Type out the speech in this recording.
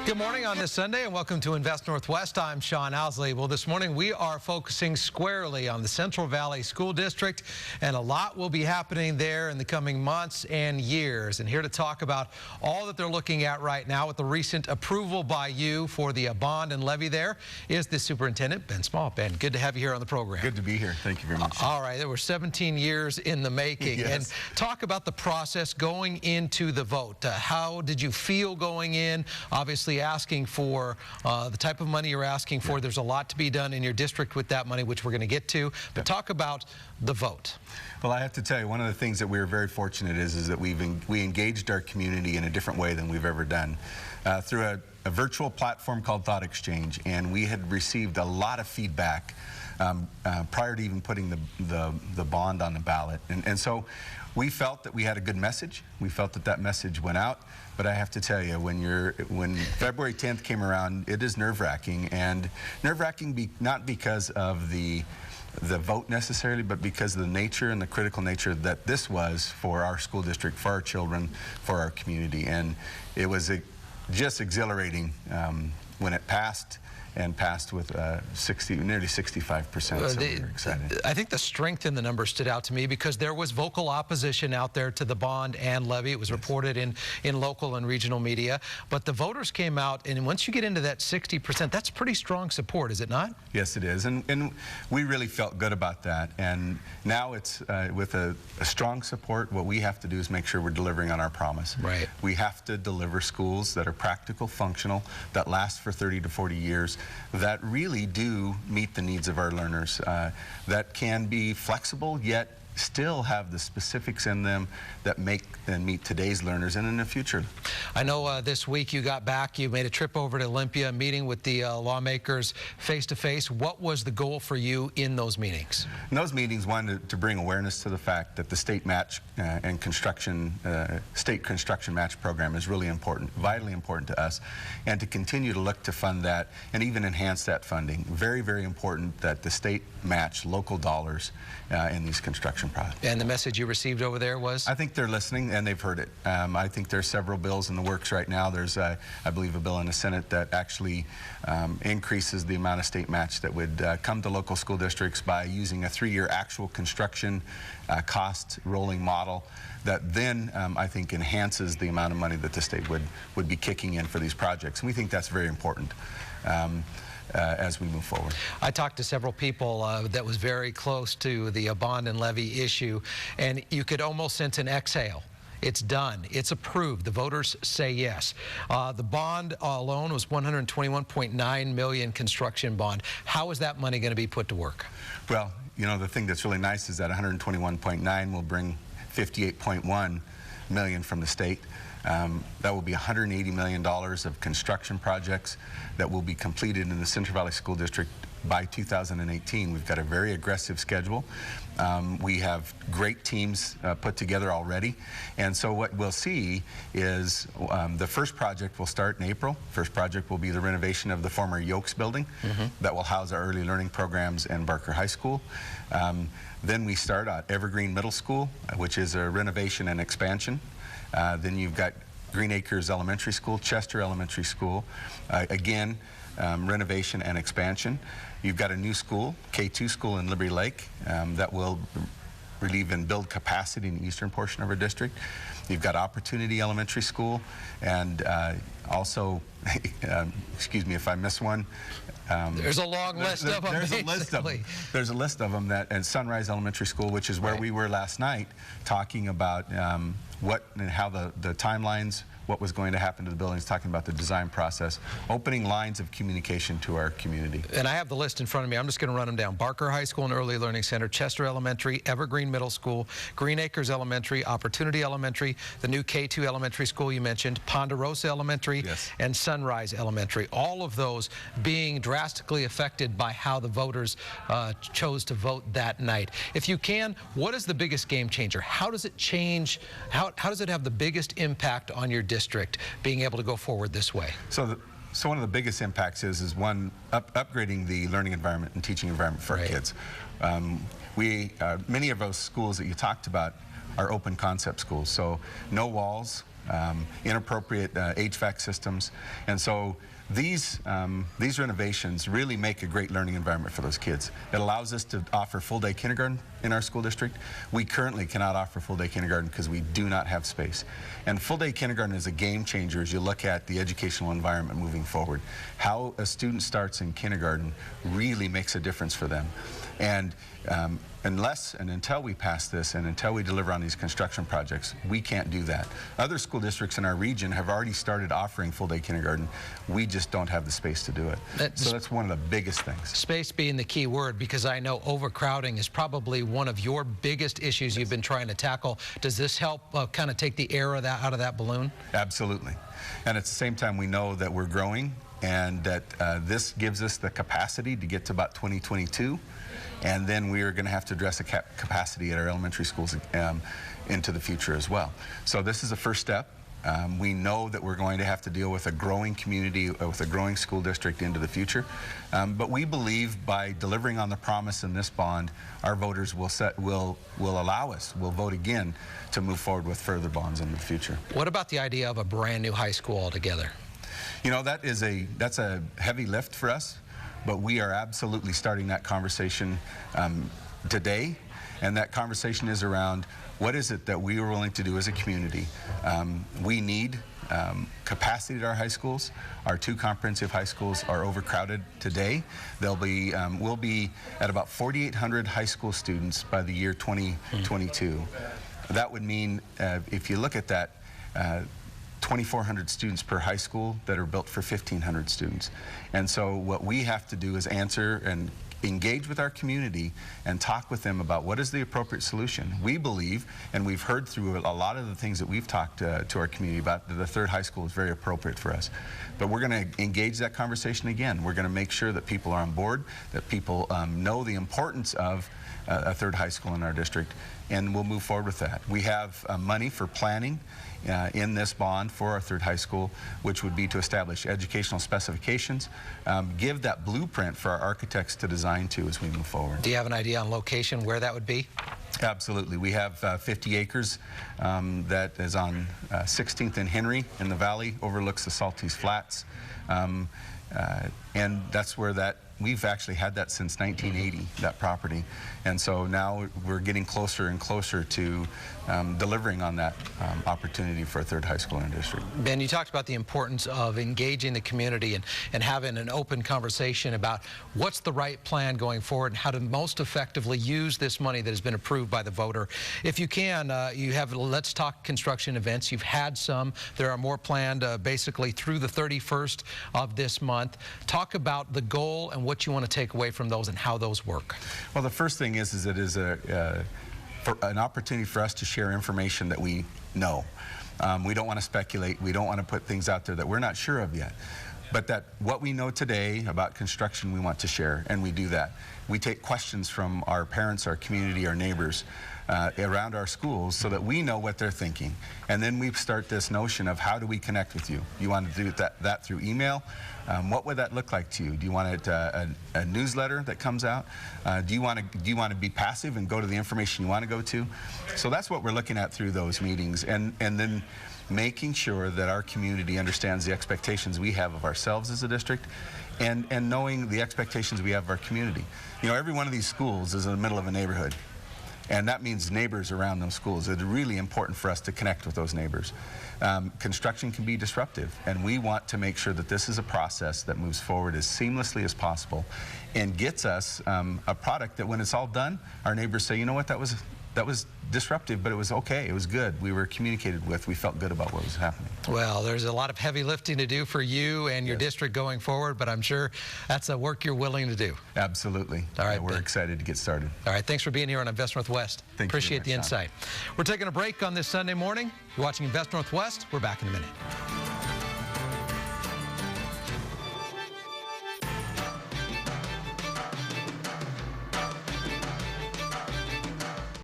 Good morning on this Sunday, and welcome to Invest Northwest. I'm Sean Owsley. Well, this morning we are focusing squarely on the Central Valley School District, and a lot will be happening there in the coming months and years. And here to talk about all that they're looking at right now with the recent approval by you for the bond and levy there is the Superintendent, Ben Small. Ben, good to have you here on the program. Good to be here. Thank you very much. All right, there were 17 years in the making. Yes. And talk about the process going into the vote. How did you feel going in? Obviously, asking for the type of money you're asking for. There's a lot to be done in your district with that money, which we're going to get to. But talk about the vote. Well, I have to tell you, one of the things that we're very fortunate is that we engaged our community in a different way than we've ever done through a virtual platform called Thought Exchange, and we had received a lot of feedback prior to even putting the bond on the ballot, and so we felt that we had a good message. We felt that that message went out. But I have to tell you, when February 10th came around, it is nerve-wracking, and nerve-wracking not because of the vote necessarily, but because of the nature and the critical nature that this was for our school district, for our children, for our community. And it was just exhilarating when it passed, and passed with nearly 65%, so we were excited. I think the strength in the numbers stood out to me because there was vocal opposition out there to the bond and levy. It was reported in local and regional media, but the voters came out, and once you get into that 60%, that's pretty strong support, is it not? Yes, it is, and we really felt good about that. And now it's with a strong support, what we have to do is make sure we're delivering on our promise. Right. We have to deliver schools that are practical, functional, that last for 30 to 40 years, that really do meet the needs of our learners, that can be flexible yet still have the specifics in them that make and meet today's learners and in the future. I know this week you got back, you made a trip over to Olympia, meeting with the lawmakers face-to-face. What was the goal for you in those meetings? In those meetings, wanted to bring awareness to the fact that the state match and state construction match program is really important, vitally important to us, and to continue to look to fund that and even enhance that funding. Very, very important that the state match local dollars in these construction projects. And the message you received over there was? I think they're listening and they've heard it. I think there's several bills in the works right now. There's, I believe, a bill in the Senate that actually increases the amount of state match that would come to local school districts by using a 3-year actual construction cost rolling model that then I think enhances the amount of money that the state would be kicking in for these projects. And we think that's very important. As we move forward. I talked to several people that was very close to the bond and levy issue, and you could almost sense an exhale. It's done. It's approved. The voters say yes. The bond alone was $121.9 million construction bond. How is that money going to be put to work? Well, you know, the thing that's really nice is that 121.9 will bring 58.1 million from the state. That will be $180 million of construction projects that will be completed in the Central Valley School District by 2018. We've got a very aggressive schedule. We have great teams put together already. And so what we'll see is the first project will start in April. First project will be the renovation of the former Yokes building that will house our early learning programs and Barker High School. Then we start at Evergreen Middle School, which is a renovation and expansion. Then you've got Green Acres Elementary School, Chester Elementary School, again, renovation and expansion. You've got a new school, K2 school in Liberty Lake, that will relieve and build capacity in the eastern portion of our district. You've got Opportunity Elementary School, and also, excuse me if I miss one. There's a long list of them. There's a list of them and Sunrise Elementary School, which is where we were last night, talking about what and how the timelines, what was going to happen to the buildings, talking about the design process, opening lines of communication to our community. And I have the list in front of me. I'm just going to run them down. Barker High School and Early Learning Center, Chester Elementary, Evergreen Middle School, Green Acres Elementary, Opportunity Elementary, the new K2 Elementary School you mentioned, Ponderosa Elementary, and Sunrise Elementary. All of those being drastically affected by how the voters chose to vote that night. If you can, what is the biggest game changer? How does it change? How does it have the biggest impact on your district being able to go forward this way? So one of the biggest impacts is one, upgrading the learning environment and teaching environment for our kids. Many of those schools that you talked about are open concept schools. So no walls, inappropriate HVAC systems. And so these renovations really make a great learning environment for those kids. It allows us to offer full-day kindergarten in our school district. We currently cannot offer full-day kindergarten because we do not have space. And full-day kindergarten is a game changer as you look at the educational environment moving forward. How a student starts in kindergarten really makes a difference for them. And unless and until we pass this and until we deliver on these construction projects, we can't do that. Other school districts in our region have already started offering full-day kindergarten. We just don't have the space to do it. So that's one of the biggest things. Space being the key word, because I know overcrowding is probably one of your biggest issues you've been trying to tackle. Does this help kind of take the air of out of that balloon? Absolutely. And at the same time, we know that we're growing and that this gives us the capacity to get to about 2022. And then we are going to have to address the capacity at our elementary schools into the future as well. So this is a first step. We know that we're going to have to deal with a growing community, with a growing school district into the future. But we believe by delivering on the promise in this bond, our voters will allow us, will vote again to move forward with further bonds in the future. What about the idea of a brand new high school altogether? You know, that's a heavy lift for us. But we are absolutely starting that conversation today, and that conversation is around what is it that we are willing to do as a community. We need capacity at our high schools. Our two comprehensive high schools are overcrowded today. We'll be at about 4,800 high school students by the year 2022. That would mean, if you look at that, 2,400 students per high school that are built for 1,500 students. And so what we have to do is answer and engage with our community and talk with them about what is the appropriate solution. We believe, and we've heard through a lot of the things that we've talked to our community about, that the third high school is very appropriate for us. But we're going to engage that conversation again. We're going to make sure that people are on board, that people know the importance of a third high school in our district, and we'll move forward with that. We have money for planning in this bond for our third high school, which would be to establish educational specifications, give that blueprint for our architects to design to as we move forward. Do you have an idea on location where that would be? Absolutely. We have 50 acres that is on 16th and Henry in the valley, overlooks the Salties Flats, and that's where we've actually had that since 1980, that property. And so now we're getting closer and closer to delivering on that opportunity for a third high school in our district. Ben, you talked about the importance of engaging the community and having an open conversation about what's the right plan going forward and how to most effectively use this money that has been approved by the voter. If you can, you have Let's Talk construction events. You've had some. There are more planned basically through the 31st of this month. Talk about the goal and what you want to take away from those and how those work. Well, the first thing is it is an opportunity for us to share information that we know. We don't want to speculate. We don't want to put things out there that we're not sure of yet. But that what we know today about construction, we want to share, and we do that. We take questions from our parents, our community, our neighbors around our schools so that we know what they're thinking. And then we start this notion of how do we connect with you? You want to do that through email? What would that look like to you? Do you want a newsletter that comes out? Do you want to be passive and go to the information you want to go to? So that's what we're looking at through those meetings, and then making sure that our community understands the expectations we have of ourselves as a district, and knowing the expectations we have of our community. You know, every one of these schools is in the middle of a neighborhood. And that means neighbors around those schools. It's really important for us to connect with those neighbors. Construction can be disruptive, and we want to make sure that this is a process that moves forward as seamlessly as possible and gets us a product that when it's all done, our neighbors say, you know what, that was disruptive, but it was okay. It was good. We were communicated with. We felt good about what was happening. Well, there's a lot of heavy lifting to do for you and your district going forward, but I'm sure that's a work you're willing to do. Absolutely. All right, we're excited to get started. All right, thanks for being here on Invest Northwest. Appreciate the insight. We're taking a break on this Sunday morning. You're watching Invest Northwest. We're back in a minute.